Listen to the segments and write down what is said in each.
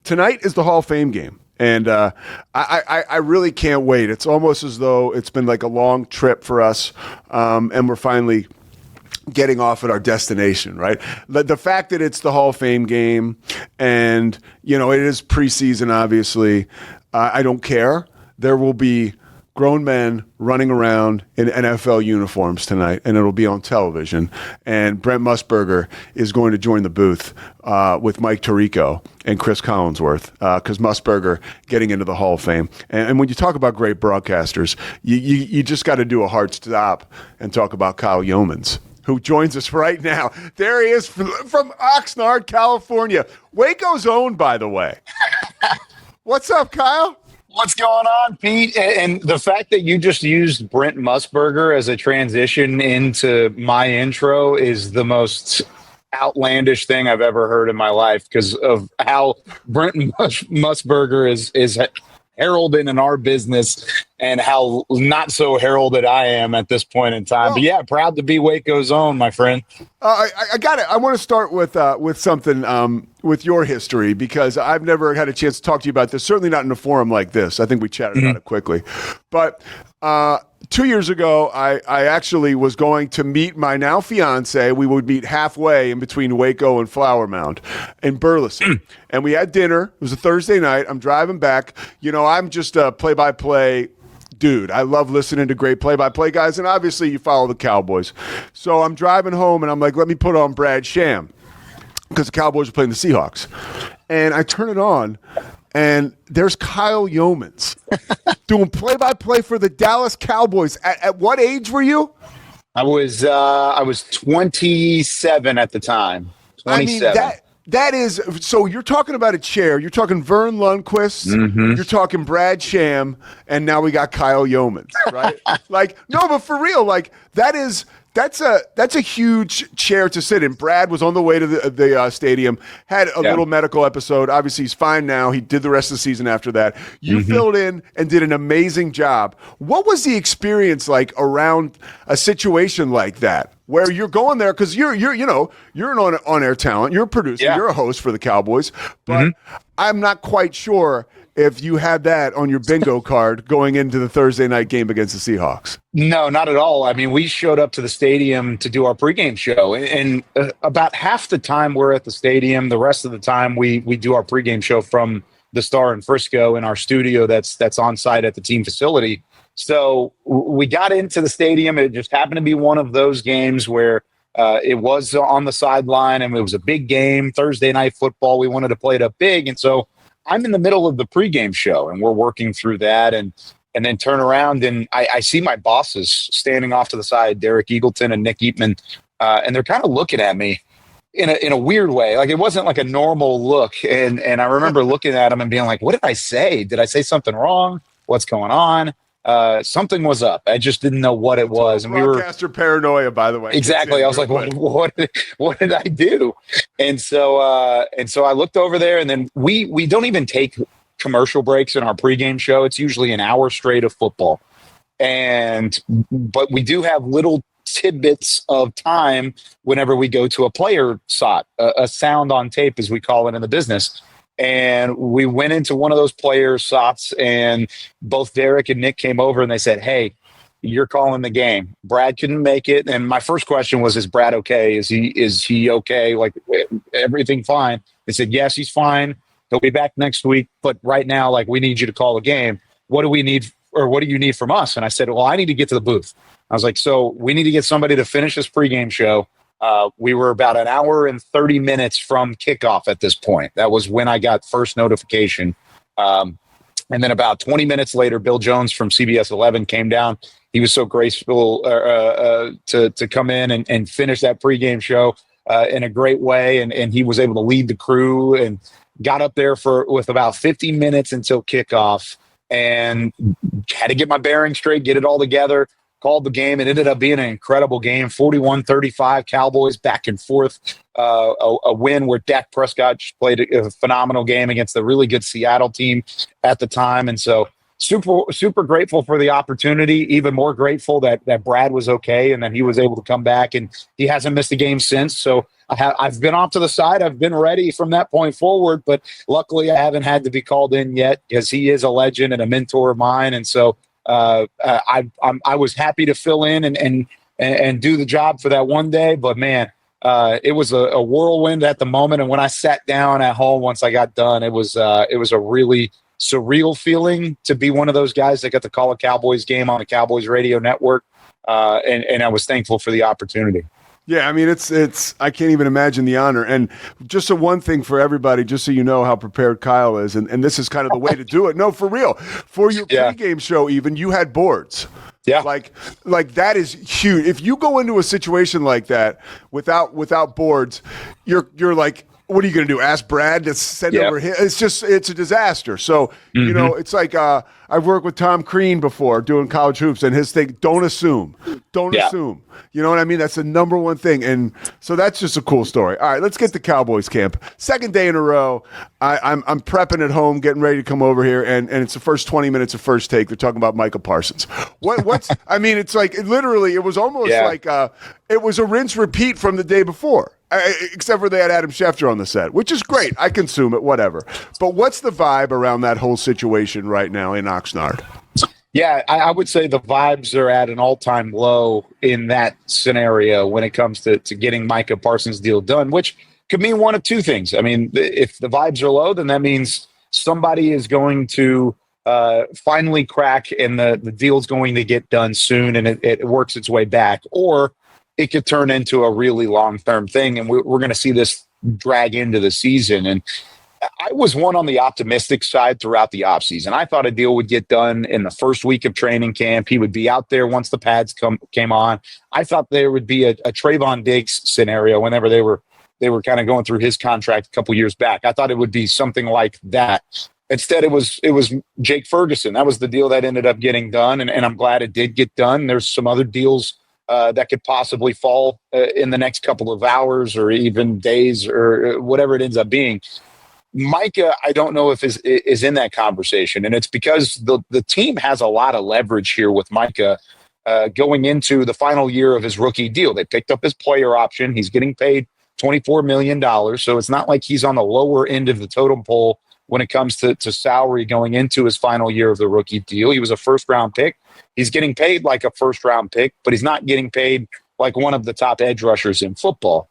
tonight is the Hall of Fame game. And I really can't wait. It's almost as though it's been like a long trip for us, and we're finally getting off at our destination, right? The fact that it's the Hall of Fame game and, it is preseason, obviously, I don't care. There will be grown men running around in NFL uniforms tonight, and it'll be on television. And Brent Musburger is going to join the booth with Mike Tirico and Chris Collinsworth, because Musburger getting into the Hall of Fame. And when you talk about great broadcasters, you just got to do a hard stop and talk about Kyle Youmans, who joins us right now. There he is from Oxnard, California. Waco's own, by the way. What's up, Kyle? What's going on, Pete? And the fact that you just used Brent Musburger as a transition into my intro is the most outlandish thing I've ever heard in my life, because of how Brent Musburger is heralded in our business and how not so heralded I am at this point in time. But yeah, proud to be Waco's own, my friend. I got it. I want to start with something with your history, because I've never had a chance to talk to you about this, certainly not in a forum like this. I think we chatted about it quickly. But 2 years ago, I actually was going to meet my now fiance. We would meet halfway in between Waco and Flower Mound in Burleson. And we had dinner. It was a Thursday night. I'm driving back. I'm just a play-by-play dude. I love listening to great play-by-play guys. And obviously you follow the Cowboys. So I'm driving home and I'm like, let me put on Brad Sham, because the Cowboys are playing the Seahawks. And I turn it on, and there's Kyle Youmans doing play-by-play for the Dallas Cowboys. At what age were you? I was 27 at the time. 27. I mean, that is, so you're talking about a chair. You're talking Vern Lundquist. Mm-hmm. You're talking Brad Sham, and now we got Kyle Youmans, right? No, but for real, that's a huge chair to sit in. Brad was on the way to the stadium, had a little medical episode. Obviously, he's fine now. He did the rest of the season after that. You filled in and did an amazing job. What was the experience like around a situation like that, where you're going there because you're an on-air talent, you're a producer, you're a host for the Cowboys, but I'm not quite sure if you had that on your bingo card going into the Thursday night game against the Seahawks. No, not at all. I mean, we showed up to the stadium to do our pregame show, and about half the time we're at the stadium. The rest of the time we do our pregame show from the Star in Frisco in our studio that's on site at the team facility. So we got into the stadium. It just happened to be one of those games where it was on the sideline, and it was a big game, Thursday night football. We wanted to play it up big, and so I'm in the middle of the pregame show, and we're working through that, and then turn around, and I see my bosses standing off to the side, Derek Eagleton and Nick Eatman, and they're kind of looking at me in a weird way. Like, it wasn't like a normal look, and I remember looking at them and being like, what did I say? Did I say something wrong? What's going on? Something was up. I just didn't know what it was. And broadcaster paranoia, by the way. Exactly. I was like, what did I do? And so I looked over there, and then we don't even take commercial breaks in our pregame show. It's usually an hour straight of football. But we do have little tidbits of time whenever we go to a player SOT, a sound on tape, as we call it in the business. And we went into one of those player SOTs, and both Derek and Nick came over, and they said, hey, you're calling the game. Brad couldn't make it. And my first question was, is Brad okay? Is he okay? Like, everything fine? They said, yes, he's fine. He'll be back next week. But right now, we need you to call the game. What do we need, or what do you need from us? And I said, well, I need to get to the booth. I was like, so we need to get somebody to finish this pregame show. We were about an hour and 30 minutes from kickoff at this point. That was when I got first notification. And then about 20 minutes later, Bill Jones from CBS 11 came down. He was so graceful to come in and finish that pregame show in a great way. And he was able to lead the crew and got up there with about 50 minutes until kickoff, and had to get my bearings straight, get it all together. Called the game. It ended up being an incredible game, 41-35, Cowboys back and forth. A win where Dak Prescott just played a phenomenal game against the really good Seattle team at the time. And so super grateful for the opportunity. Even more grateful that Brad was okay and that he was able to come back, and he hasn't missed a game since. So I've been off to the side. I've been ready from that point forward, but luckily I haven't had to be called in yet because he is a legend and a mentor of mine. And so I was happy to fill in and do the job for that one day. But man, it was a whirlwind at the moment. And when I sat down at home once I got done, it was a really surreal feeling to be one of those guys that got to call a Cowboys game on the Cowboys radio network. And I was thankful for the opportunity. Yeah, I mean, it's I can't even imagine the honor. And just one thing for everybody, just so you know how prepared Kyle is, and this is kind of the way to do it. No, for real. For your pregame show, even, you had boards. Yeah. Like that is huge. If you go into a situation like that without boards, you're like, what are you going to do? Ask Brad to send over him? It's a disaster. So, you know, it's like I've worked with Tom Crean before doing college hoops, and his thing, don't assume. Don't assume. You know what I mean? That's the number one thing. And so that's just a cool story. All right, let's get to Cowboys camp. Second day in a row. I'm prepping at home, getting ready to come over here, and it's the first 20 minutes of First Take. They're talking about Micah Parsons. What's I mean, it's like literally it was almost like it was a rinse repeat from the day before. Except for they had Adam Schefter on the set, which is great. I consume it, whatever. But what's the vibe around that whole situation right now in Oxnard? Yeah, I would say the vibes are at an all-time low in that scenario when it comes to getting Micah Parsons' deal done, which could mean one of two things. I mean, if the vibes are low, then that means somebody is going to finally crack and the deal's going to get done soon and it works its way back. Or it could turn into a really long-term thing, and we're going to see this drag into the season. And I was one on the optimistic side throughout the offseason. I thought a deal would get done in the first week of training camp. He would be out there once the pads came on. I thought there would be a Trayvon Diggs scenario whenever they were kind of going through his contract a couple years back. I thought it would be something like that. Instead, it was Jake Ferguson. That was the deal that ended up getting done, and I'm glad it did get done. There's some other deals that could possibly fall in the next couple of hours or even days or whatever it ends up being. Micah, I don't know if is in that conversation, and it's because the team has a lot of leverage here with Micah going into the final year of his rookie deal. They picked up his player option. He's getting paid $24 million, so it's not like he's on the lower end of the totem pole when it comes to salary going into his final year of the rookie deal. He was a first-round pick. He's getting paid like a first-round pick, but he's not getting paid like one of the top edge rushers in football.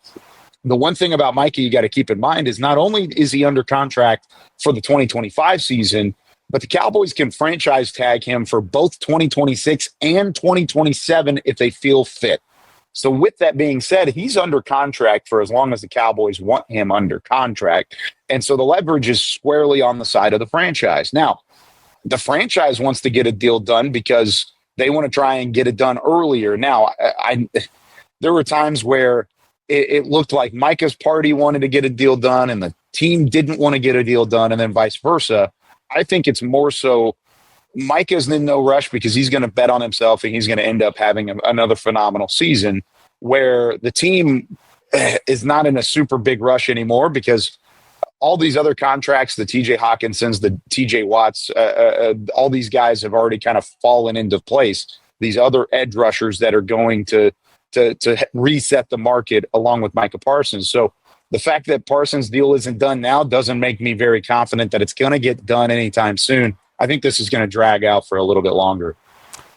The one thing about Mikey you got to keep in mind is not only is he under contract for the 2025 season, but the Cowboys can franchise tag him for both 2026 and 2027 if they feel fit. So with that being said, he's under contract for as long as the Cowboys want him under contract. And so the leverage is squarely on the side of the franchise. Now, the franchise wants to get a deal done because they want to try and get it done earlier. Now, there were times where it looked like Micah's party wanted to get a deal done and the team didn't want to get a deal done, and then vice versa. I think it's more so Micah's in no rush because he's going to bet on himself and he's going to end up having another phenomenal season, where the team is not in a super big rush anymore because all these other contracts, the TJ Hawkinsons, the TJ Watts, all these guys have already kind of fallen into place. These other edge rushers that are going to reset the market along with Micah Parsons. So the fact that Parsons' deal isn't done now doesn't make me very confident that it's going to get done anytime soon. I think this is going to drag out for a little bit longer.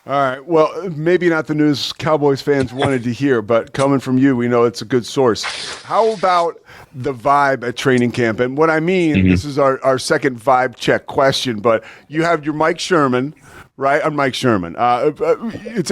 All right. Well, maybe not the news Cowboys fans wanted to hear, but coming from you, we know it's a good source. How about the vibe at training camp? And what I mean, this is our second vibe check question, but you have your Mike Sherman, right? I'm Mike Sherman. It's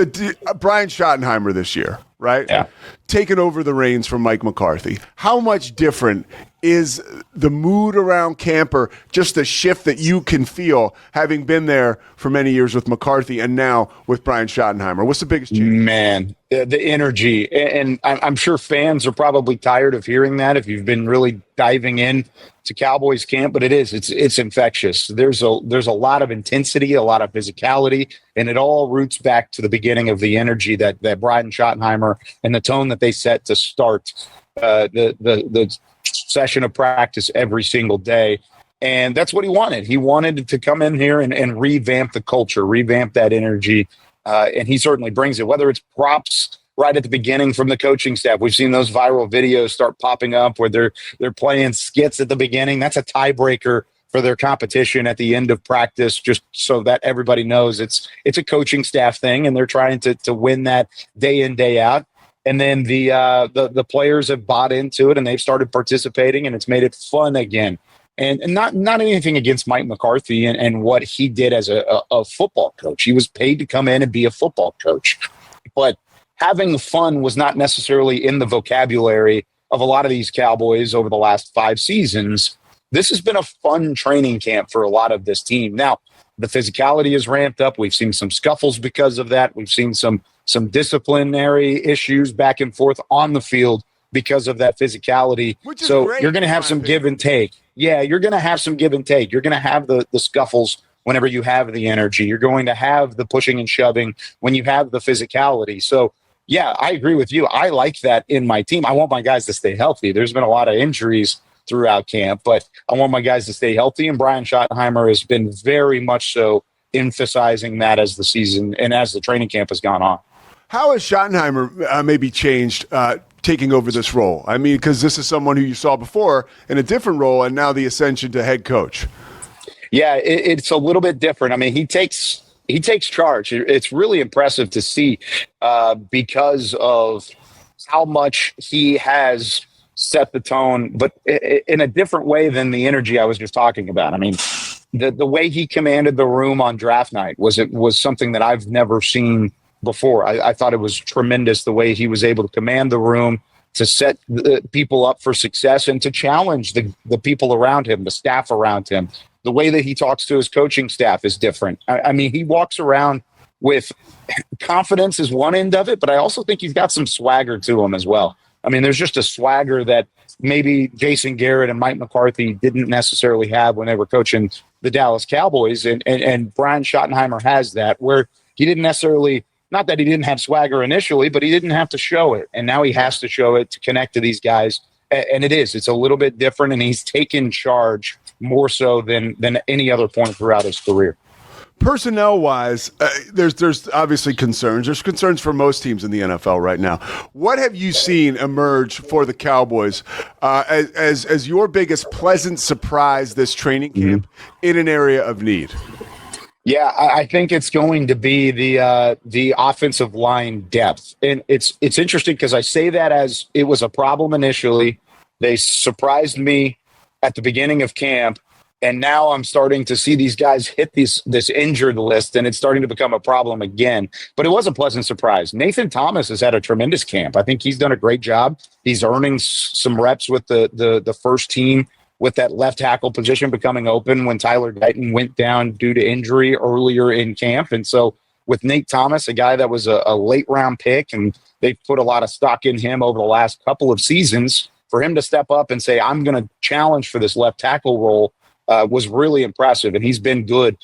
Brian Schottenheimer this year, right? Yeah. Taking over the reins from Mike McCarthy. How much different is the mood around camp, or just the shift that you can feel having been there for many years with McCarthy and now with Brian Schottenheimer? What's the biggest change? Man, the energy. And I'm sure fans are probably tired of hearing that if you've been really diving in to Cowboys camp, but it's infectious. There's a lot of intensity, a lot of physicality, and it all roots back to the beginning of the energy that Brian Schottenheimer and the tone that they set to start the session of practice every single day. And that's what he wanted. He wanted to come in here and revamp the culture, revamp that energy. And he certainly brings it, whether it's props right at the beginning from the coaching staff. We've seen those viral videos start popping up where they're playing skits at the beginning. That's a tiebreaker for their competition at the end of practice, just so that everybody knows it's a coaching staff thing, and they're trying to win that day in, day out. And then the players have bought into it, and they've started participating, and it's made it fun again. And not anything against Mike McCarthy and what he did as a football coach. He was paid to come in and be a football coach. But having fun was not necessarily in the vocabulary of a lot of these Cowboys over the last 5 seasons. This has been a fun training camp for a lot of this team. Now, the physicality is ramped up. We've seen some scuffles because of that. We've seen some disciplinary issues back and forth on the field because of that physicality. So great, you're going to have some give and take. Yeah, you're going to have some give and take. You're going to have the scuffles whenever you have the energy. You're going to have the pushing and shoving when you have the physicality. So, yeah, I agree with you. I like that in my team. I want my guys to stay healthy. There's been a lot of injuries throughout camp, but I want my guys to stay healthy. And Brian Schottenheimer has been very much so emphasizing that as the season and as the training camp has gone on. How has Schottenheimer maybe changed taking over this role? I mean, because this is someone who you saw before in a different role and now the ascension to head coach. Yeah, it's a little bit different. I mean, he takes charge. It's really impressive to see because of how much he has set the tone, but in a different way than the energy I was just talking about. I mean, the way he commanded the room on draft night was something that I've never seen before. I thought it was tremendous the way he was able to command the room, to set the people up for success, and to challenge the people around him, the staff around him. The way that he talks to his coaching staff is different. I mean, he walks around with confidence is one end of it, but I also think he's got some swagger to him as well. I mean, there's just a swagger that maybe Jason Garrett and Mike McCarthy didn't necessarily have when they were coaching the Dallas Cowboys. And Brian Schottenheimer has that, where he didn't necessarily, not that he didn't have swagger initially, but he didn't have to show it. And now he has to show it to connect to these guys. And it's a little bit different, and he's taken charge more so than any other point throughout his career. Personnel-wise, there's obviously concerns. There's concerns for most teams in the NFL right now. What have you seen emerge for the Cowboys as your biggest pleasant surprise this training camp in an area of need? Yeah, I think it's going to be the offensive line depth. And it's interesting because I say that as it was a problem initially. They surprised me at the beginning of camp. And now I'm starting to see these guys hit this injured list, and it's starting to become a problem again. But it was a pleasant surprise. Nathan Thomas has had a tremendous camp. I think he's done a great job. He's earning some reps with the first team, with that left tackle position becoming open when Tyler Guyton went down due to injury earlier in camp. And so with Nate Thomas, a guy that was a late round pick, and they've put a lot of stock in him over the last couple of seasons, for him to step up and say, I'm going to challenge for this left tackle role, was really impressive, and he's been good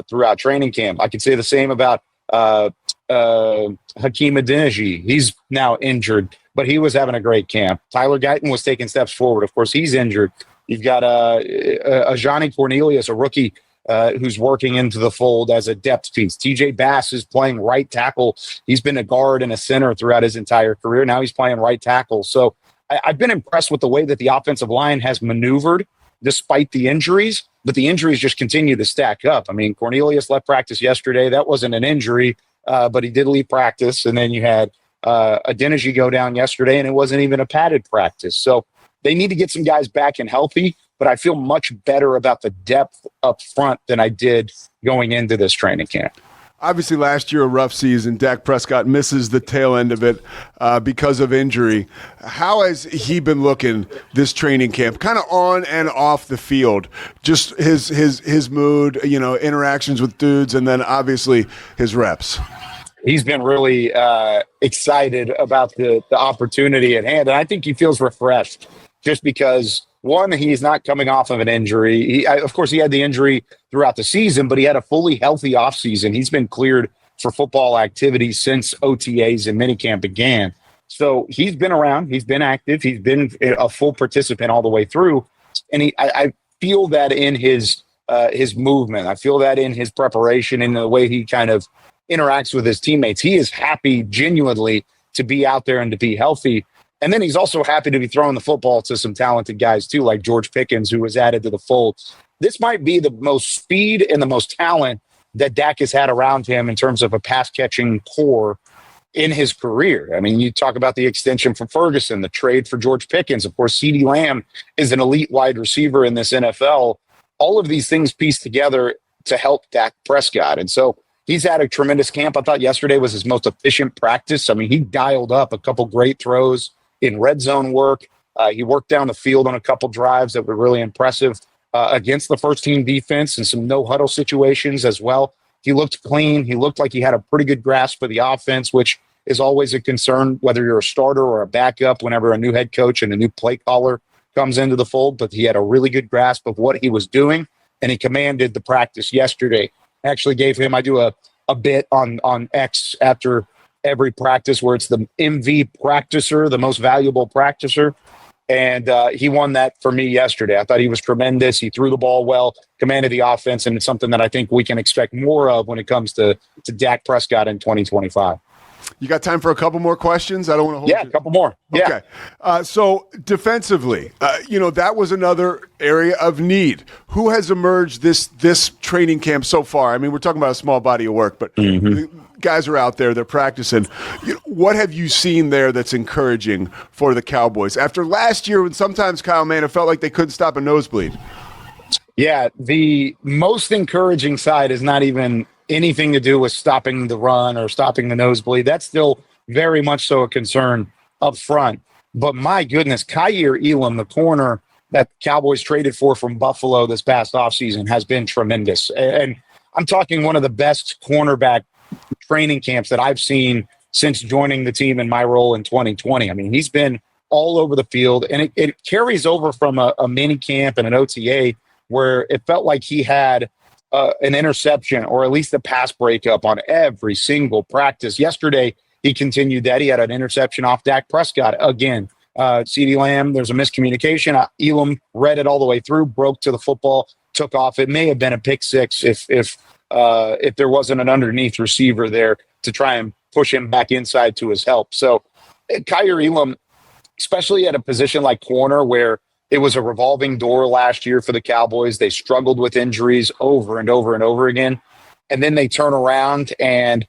throughout training camp. I could say the same about Hakeem Adeniji. He's now injured, but he was having a great camp. Tyler Guyton was taking steps forward. Of course, he's injured. You've got Johnny Cornelius, a rookie who's working into the fold as a depth piece. TJ Bass is playing right tackle. He's been a guard and a center throughout his entire career. Now he's playing right tackle. So I've been impressed with the way that the offensive line has maneuvered despite the injuries, but the injuries just continue to stack up. I mean, Cornelius left practice yesterday. That wasn't an injury, but he did leave practice. And then you had Adeniji go down yesterday, and it wasn't even a padded practice. So they need to get some guys back and healthy, but I feel much better about the depth up front than I did going into this training camp. Obviously, last year, a rough season. Dak Prescott misses the tail end of it because of injury. How has he been looking this training camp, kind of on and off the field? Just his mood, interactions with dudes, and then obviously his reps. He's been really excited about the opportunity at hand, and I think he feels refreshed just because, one, he's not coming off of an injury. Of course, he had the injury throughout the season, but he had a fully healthy offseason. He's been cleared for football activity since OTAs and minicamp began. So he's been around. He's been active. He's been a full participant all the way through. And feel that in his movement. I feel that in his preparation and the way he kind of interacts with his teammates. He is happy genuinely to be out there and to be healthy. And then he's also happy to be throwing the football to some talented guys too, like George Pickens, who was added to the fold. This might be the most speed and the most talent that Dak has had around him in terms of a pass catching core in his career. I mean, you talk about the extension from Ferguson, the trade for George Pickens. Of course, CeeDee Lamb is an elite wide receiver in this NFL. All of these things pieced together to help Dak Prescott. And so he's had a tremendous camp. I thought yesterday was his most efficient practice. I mean, he dialed up a couple great throws in red zone work. He worked down the field on a couple drives that were really impressive against the first team defense and some no huddle situations as well. He looked clean. He looked like he had a pretty good grasp of the offense, which is always a concern, whether you're a starter or a backup, whenever a new head coach and a new play caller comes into the fold. But he had a really good grasp of what he was doing, and he commanded the practice yesterday. I actually gave him, I do a bit on X after every practice where it's the MV practicer, the most valuable practicer. And he won that for me yesterday. I thought he was tremendous. He threw the ball well, commanded the offense, and it's something that I think we can expect more of when it comes to Dak Prescott in 2025. You got time for a couple more questions? I don't want to hold you. A couple more. Okay. So defensively, that was another area of need. Who has emerged this training camp so far? I mean, we're talking about a small body of work, but guys are out there, they're practicing. What have you seen there that's encouraging for the Cowboys? After last year when sometimes, Kyle, man, it felt like they couldn't stop a nosebleed. Yeah, the most encouraging side is not even anything to do with stopping the run or stopping the nosebleed. That's still very much so a concern up front. But my goodness, Kyle Elam, the corner that Cowboys traded for from Buffalo this past offseason, has been tremendous. And I'm talking one of the best cornerback training camps that I've seen since joining the team in my role in 2020. I mean, he's been all over the field, and it carries over from a mini camp and an OTA where it felt like he had an interception or at least a pass breakup on every single practice. Yesterday, he continued that. He had an interception off Dak Prescott again. CeeDee Lamb, there's a miscommunication. Elam read it all the way through, broke to the football, took off. It may have been a pick six if there wasn't an underneath receiver there to try and push him back inside to his help. So Kyle Elam, especially at a position like corner where it was a revolving door last year for the Cowboys. They struggled with injuries over and over and over again. And then they turn around and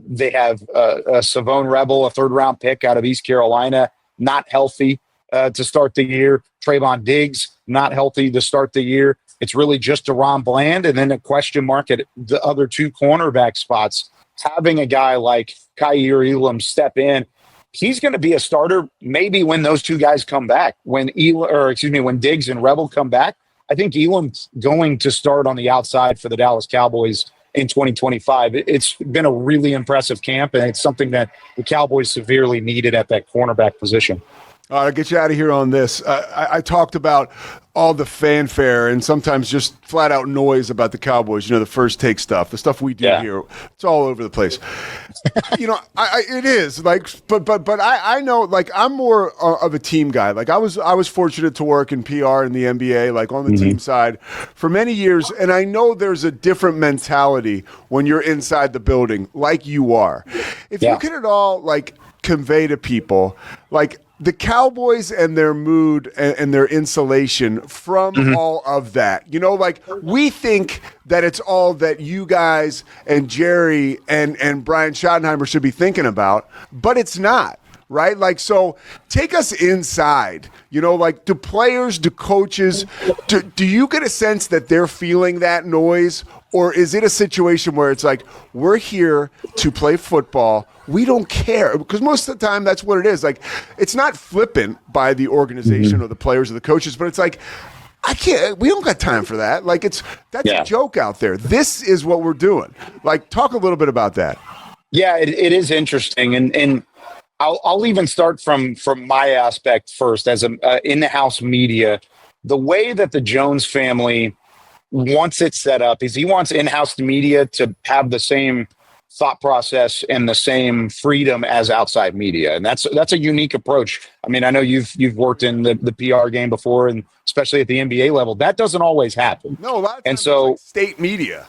they have a Savone Rebel, a third-round pick out of East Carolina, not healthy to start the year. Trayvon Diggs, not healthy to start the year. It's really just DeRon Bland and then a question mark at the other two cornerback spots. Having a guy like Kyle Elam step in, he's going to be a starter maybe when those two guys come back. When Diggs and Rebel come back, I think Elam's going to start on the outside for the Dallas Cowboys in 2025. It's been a really impressive camp, and it's something that the Cowboys severely needed at that cornerback position. All right, I'll get you out of here on this. I talked about all the fanfare and sometimes just flat out noise about the Cowboys, the first take stuff, the stuff we do here. It's all over the place. It is but I know, I'm more of a team guy. I was fortunate to work in PR in the NBA, on the team side for many years. And I know there's a different mentality when you're inside the building like you are. If you could at all convey to people, the Cowboys and their mood and their insulation from all of that. We think that it's all that you guys and Jerry and Brian Schottenheimer should be thinking about, but it's not, right? So take us inside, do players, do coaches, do you get a sense that they're feeling that noise? Or is it a situation where it's we're here to play football, we don't care? Because most of the time that's what it is. It's not flippant by the organization or the players or the coaches, but it's we don't got time for that. That's a joke out there. This is what we're doing. Talk a little bit about that. Yeah, it is interesting. And I'll even start from my aspect first as a in-house media. The way that the Jones family wants it set up is he wants in-house media to have the same thought process and the same freedom as outside media. And that's a unique approach. I mean, I know you've worked in the PR game before, and especially at the NBA level, that doesn't always happen. No, a lot of times and so it's like state media.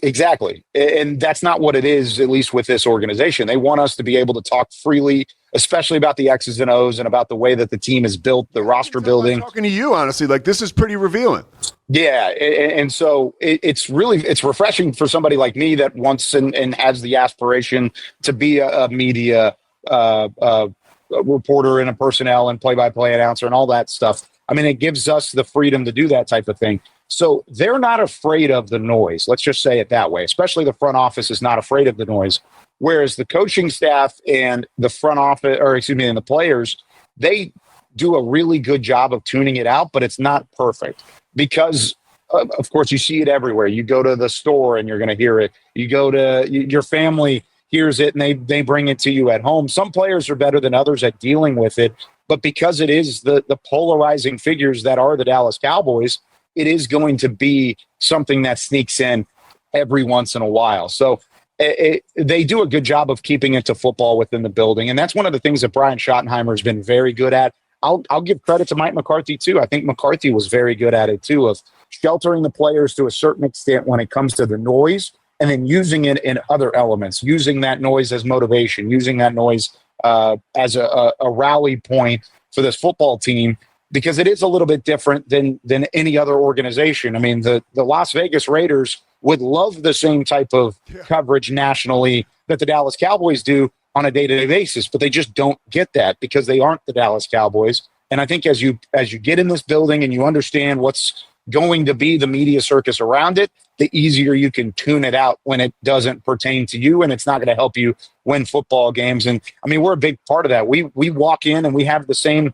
Exactly. And that's not what it is, at least with this organization. They want us to be able to talk freely, especially about the X's and O's and about the way that the team is built, the roster building. Talking to you, honestly, like this is pretty revealing. Yeah. And so it's refreshing for somebody like me that wants and has the aspiration to be a media a reporter and a personnel and play-by-play announcer and all that stuff. I mean, it gives us the freedom to do that type of thing. So they're not afraid of the noise. Let's just say it that way. Especially the front office is not afraid of the noise. Whereas the coaching staff and the front office, and the players, they do a really good job of tuning it out, but it's not perfect because, of course, you see it everywhere. You go to the store and you're going to hear it. You go to your family hears it and they bring it to you at home. Some players are better than others at dealing with it, but because it is the polarizing figures that are the Dallas Cowboys, it is going to be something that sneaks in every once in a while. So they do a good job of keeping it to football within the building. And that's one of the things that Brian Schottenheimer has been very good at. I'll give credit to Mike McCarthy, too. I think McCarthy was very good at it, too, of sheltering the players to a certain extent when it comes to the noise and then using it in other elements, using that noise as motivation, using that noise as a rally point for this football team, because it is a little bit different than any other organization. I mean, the Las Vegas Raiders would love the same type of coverage nationally that the Dallas Cowboys do on a day-to-day basis, but they just don't get that because they aren't the Dallas Cowboys. And I think as you get in this building and you understand what's going to be the media circus around it, the easier you can tune it out when it doesn't pertain to you and it's not going to help you win football games. And I mean, we're a big part of that. We walk in and we have the same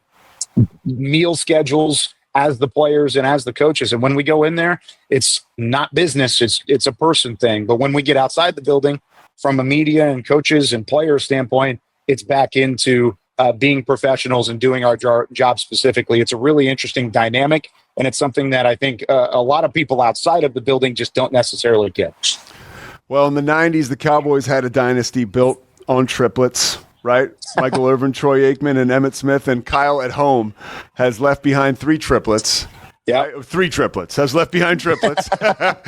meal schedules as the players and as the coaches. And when we go in there, it's not business. It's a person thing. But when we get outside the building from a media and coaches and players standpoint, it's back into being professionals and doing our job specifically. It's a really interesting dynamic. And it's something that I think a lot of people outside of the building just don't necessarily get. Well, in the 90s, the Cowboys had a dynasty built on triplets, right? Michael Irvin, Troy Aikman, and Emmitt Smith, and Kyle at home has left behind three triplets. Yeah, right? Three triplets has left behind triplets. How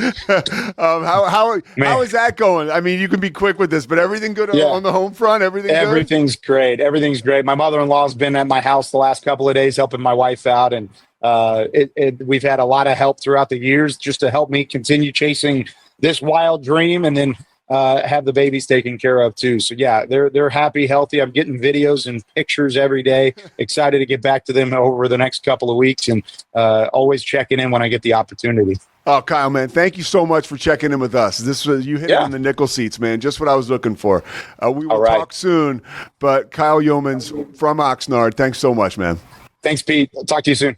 is that going? I mean, you can be quick with this, but everything good on the home front? Everything's great. Everything's great. My mother-in-law's been at my house the last couple of days helping my wife out, and we've had a lot of help throughout the years just to help me continue chasing this wild dream, and then have the babies taken care of too. So yeah, they're happy, healthy. I'm getting videos and pictures every day. Excited to get back to them over the next couple of weeks, and always checking in when I get the opportunity. Oh, Kyle, man, thank you so much for checking in with us. You hit it in the nickel seats, man. Just what I was looking for. We will talk soon, but Kyle Youmans from Oxnard, thanks so much, man. Thanks, Pete. I'll talk to you soon.